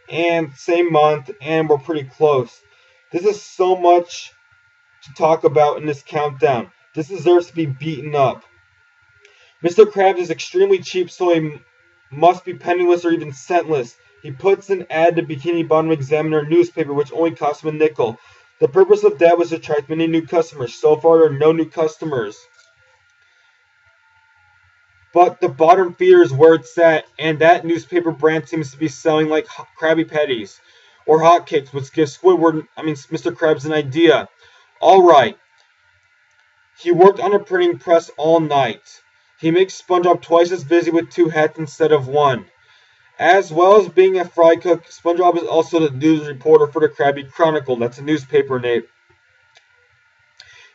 and same month, and were pretty close. This is so much to talk about in this countdown. This deserves to be beaten up. Mr. Krabs is extremely cheap, so he must be penniless or even centless. He puts an ad to Bikini Bottom Examiner newspaper, which only costs him a nickel. The purpose of that was to attract many new customers. So far, there are no new customers. But the bottom feeder is where it's at, and that newspaper brand seems to be selling like Krabby Patties or hotcakes, which gives Mr. Krabs an idea. Alright, he worked on a printing press all night. He makes SpongeBob twice as busy with 2 hats instead of 1. As well as being a fry cook, SpongeBob is also the news reporter for the Krabby Chronicle. That's a newspaper name.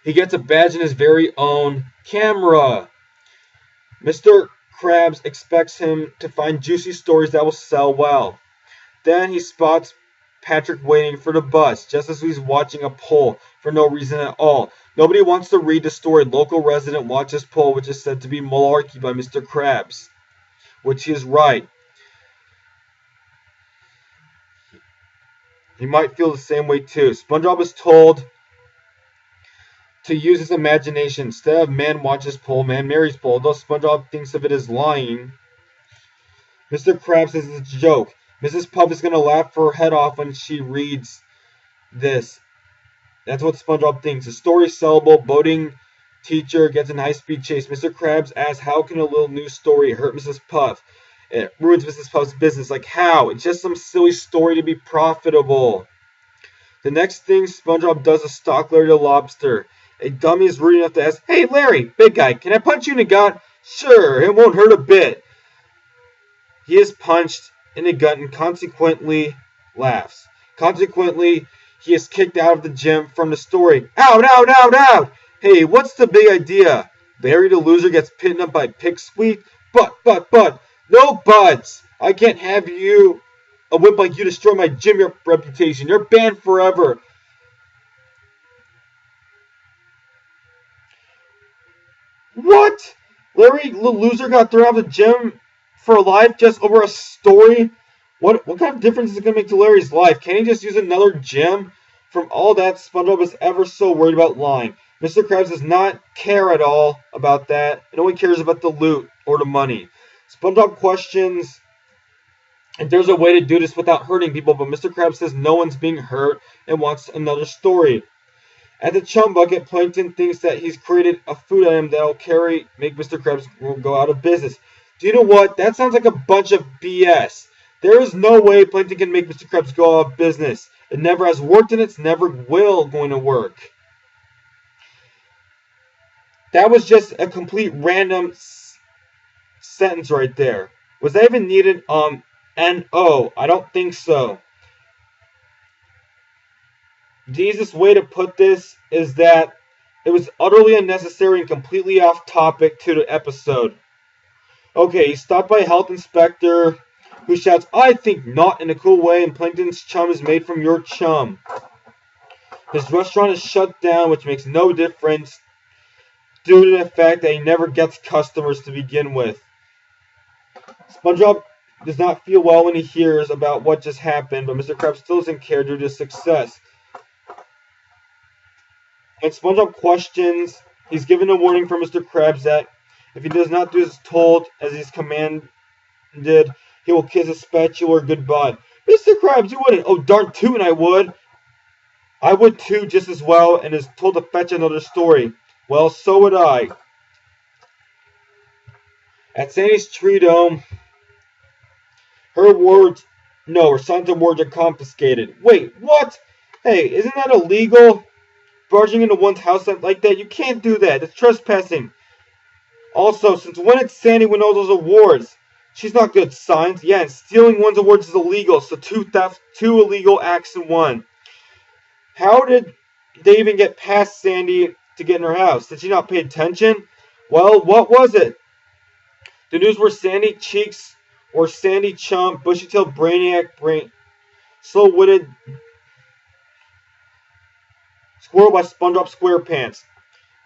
He gets a badge in his very own camera. Mr. Krabs expects him to find juicy stories that will sell well. Then he spots Patrick waiting for the bus, just as he's watching a poll for no reason at all. Nobody wants to read the story. Local resident watches poll, which is said to be malarkey by Mr. Krabs, which he is right. He might feel the same way too. SpongeBob is told to use his imagination. Instead of man watches poll, man marries poll. Although SpongeBob thinks of it as lying, Mr. Krabs says it's a joke. Mrs. Puff is going to laugh her head off when she reads this. That's what SpongeBob thinks. The story is sellable. Boating teacher gets in high-speed chase. Mr. Krabs asks, how can a little news story hurt Mrs. Puff? It ruins Mrs. Puff's business. Like, how? It's just some silly story to be profitable. The next thing SpongeBob does is stalk Larry the Lobster. A dummy is rude enough to ask, hey, Larry, big guy, can I punch you in the gut? Sure, it won't hurt a bit. He is punched in the gut and consequently laughs. Consequently, he is kicked out of the gym from the story. Out, out, out, out! Hey, what's the big idea? Larry the loser gets pinned up by Pipsqueak. But, no buts! I can't have you, a wimp like you, destroy my gym reputation. You're banned forever. What? Larry the loser got thrown out of the gym for life just over a story? What kind of difference is it going to make to Larry's life? Can't he just use another gym? From all that, SpongeBob is ever so worried about lying. Mr. Krabs does not care at all about that. It only cares about the loot or the money. SpongeBob questions if there's a way to do this without hurting people, but Mr. Krabs says no one's being hurt and wants another story. At the Chum Bucket, Plankton thinks that he's created a food item that'll make Mr. Krabs go out of business. Do you know what? That sounds like a bunch of BS. There is no way Plankton can make Mr. Krabs go out of business. It never has worked and it's never will going to work. That was just a complete random sentence right there. Was that even needed? N-O. I don't think so. The easiest way to put this is that it was utterly unnecessary and completely off topic to the episode. Okay, he's stopped by a health inspector who shouts, I think not, in a cool way, and Plankton's chum is made from your chum. His restaurant is shut down, which makes no difference due to the fact that he never gets customers to begin with. SpongeBob does not feel well when he hears about what just happened, but Mr. Krabs still doesn't care due to his success. And SpongeBob questions, he's given a warning from Mr. Krabs that if he does not do as told as he's commanded, he will kiss a spatula goodbye. Mr. Krabs, you wouldn't. Oh, darn tootin' I would. I would too, just as well, and is told to fetch another story. Well, so would I. At Sandy's tree dome, her sons and words are confiscated. Wait, what? Hey, isn't that illegal? Barging into one's house like that? You can't do that. It's trespassing. Also, since when did Sandy win all those awards? She's not good at science. Yeah, and stealing one's awards is illegal. So 2 thefts, 2 illegal acts in 1. How did they even get past Sandy to get in her house? Did she not pay attention? Well, what was it? The news were Sandy Cheeks or Sandy Chump, bushy-tailed brainiac, slow-witted squirrel by SpongeBob SquarePants.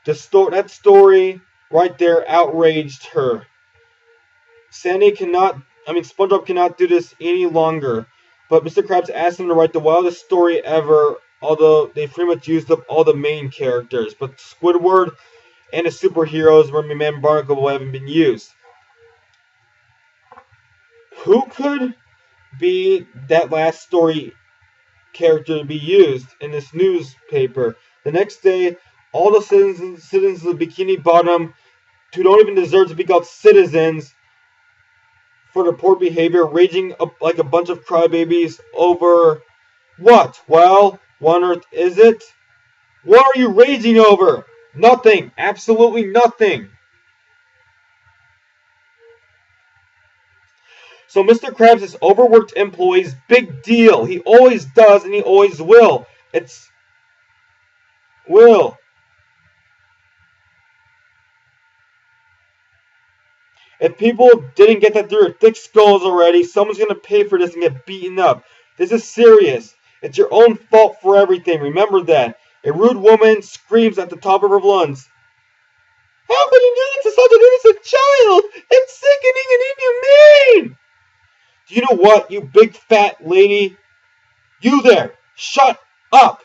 That story right there outraged her. SpongeBob cannot do this any longer. But Mr. Krabs asked him to write the wildest story ever, although they pretty much used up all the main characters. But Squidward and the superheroes, Mermaid Man, Barnacle, haven't been used. Who could be that last story character to be used in this newspaper. The next day, all the citizens of the Bikini Bottom, who don't even deserve to be called citizens for their poor behavior, raging up like a bunch of crybabies over what? Well, what on earth is it? What are you raging over? Nothing. Absolutely nothing. So Mr. Krabs is overworked employees. Big deal. He always does and he always will. It's will. If people didn't get that through their thick skulls already, someone's going to pay for this and get beaten up. This is serious. It's your own fault for everything. Remember that. A rude woman screams at the top of her lungs. How could you do this to such an innocent child? It's sickening and inhumane! Do you know what, you big fat lady? You there! Shut up!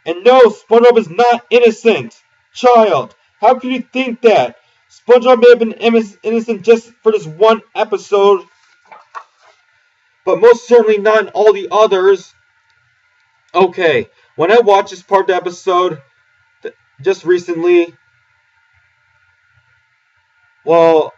And no, SpongeBob is not innocent. Child, how can you think that? SpongeBob may have been innocent just for this one episode, but most certainly not in all the others. Okay, when I watched this part of the episode just recently, well,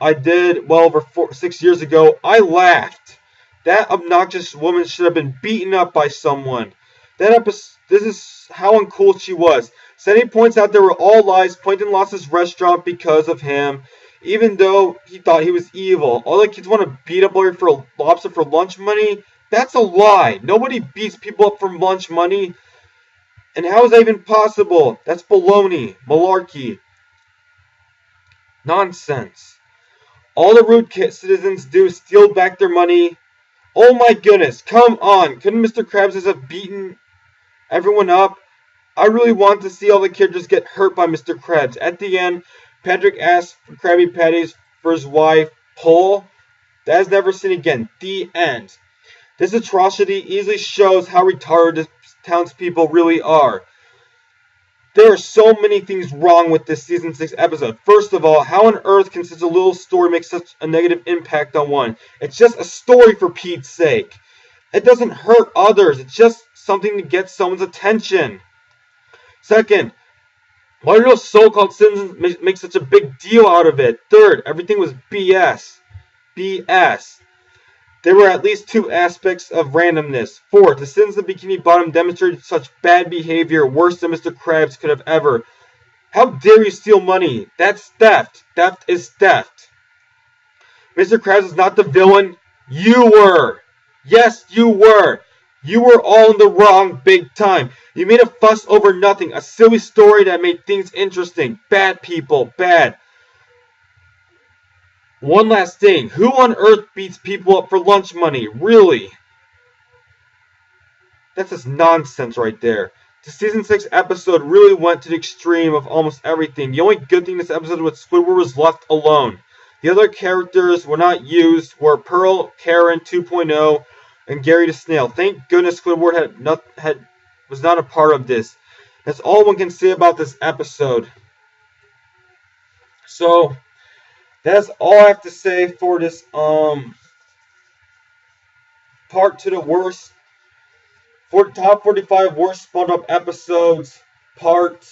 I did well over 6 years ago, I laughed. That obnoxious woman should have been beaten up by someone. This is how uncool she was. Sandy points out they were all lies. Plankton lost his restaurant because of him, even though he thought he was evil. All the kids want to beat up Larry for a lobster for lunch money? That's a lie. Nobody beats people up for lunch money. And how is that even possible? That's baloney. Malarkey. Nonsense. All the rude citizens do is steal back their money. Oh my goodness, come on. Couldn't Mr. Krabs have beaten everyone up? I really want to see all the characters get hurt by Mr. Krabs. At the end, Patrick asks for Krabby Patties for his wife, Paul. That is never seen again. The end. This atrocity easily shows how retarded the townspeople really are. There are so many things wrong with this Season 6 episode. First of all, how on earth can such a little story make such a negative impact on one? It's just a story for Pete's sake. It doesn't hurt others. It's just something to get someone's attention. Second, why do those so-called citizens make such a big deal out of it? Third, everything was BS. BS. There were at least two aspects of randomness. Fourth, the citizens of Bikini Bottom demonstrated such bad behavior, worse than Mr. Krabs could have ever. How dare you steal money? That's theft. Theft is theft. Mr. Krabs is not the villain. You were. Yes, you were. You were all in the wrong big time. You made a fuss over nothing. A silly story that made things interesting. Bad people. Bad. One last thing. Who on earth beats people up for lunch money? Really? That's just nonsense right there. The Season 6 episode really went to the extreme of almost everything. The only good thing this episode was Squidward was left alone. The other characters were not used were Pearl, Karen 2.0, and Gary the Snail. Thank goodness Squidward was not a part of this. That's all one can say about this episode. So, that's all I have to say for this part to the worst. For top 45 worst SpongeBob episodes, part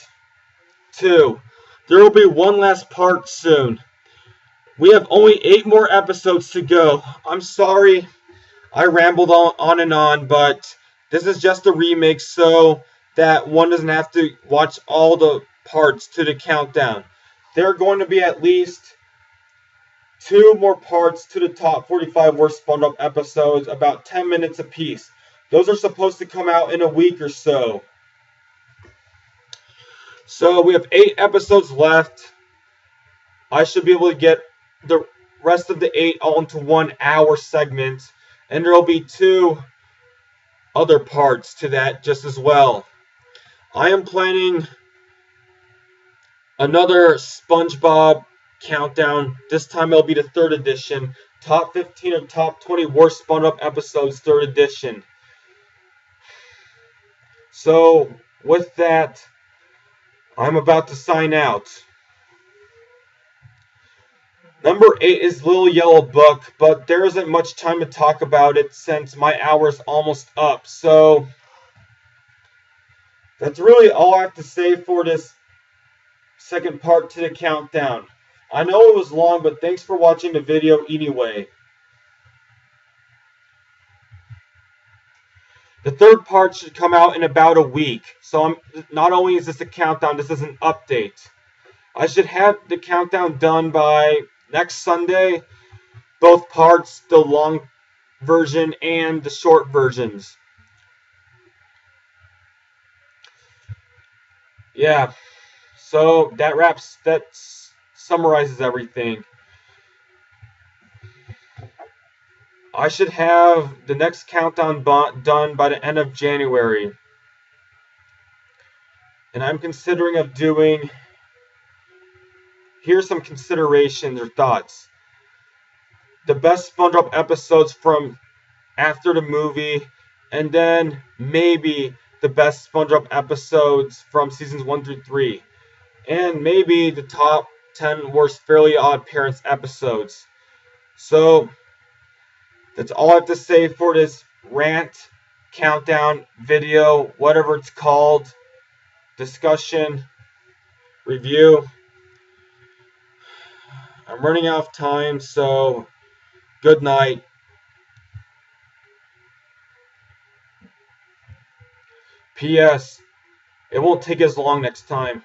2. There will be one last part soon. We have only 8 more episodes to go. I'm sorry I rambled on and on, but this is just a remake so that one doesn't have to watch all the parts to the countdown. There are going to be at least 2 more parts to the top 45 worst SpongeBob episodes, about 10 minutes apiece. Those are supposed to come out in a week or so. So we have 8 episodes left. I should be able to get the rest of the 8 all into 1 hour segment. And there will be 2 other parts to that just as well. I am planning another SpongeBob countdown. This time it'll be the 3rd edition. Top 15 or top 20 worst SpongeBob episodes, 3rd edition. So, with that, I'm about to sign out. Number 8 is Little Yellow Book, but there isn't much time to talk about it since my hour's almost up. So that's really all I have to say for this second part to the countdown. I know it was long, but thanks for watching the video anyway. The third part should come out in about a week. So not only is this a countdown, this is an update. I should have the countdown done by next Sunday. Both parts, the long version and the short versions. Yeah. So that summarizes everything. I should have the next countdown done by the end of January. And I'm considering of doing, here's some considerations or thoughts. The best SpongeBob episodes from after the movie, and then maybe the best SpongeBob episodes from seasons 1 through 3. And maybe the top 10 worst Fairly Odd Parents episodes. So that's all I have to say for this rant, countdown, video, whatever it's called, discussion, review. I'm running out of time, so good night. P.S. It won't take as long next time.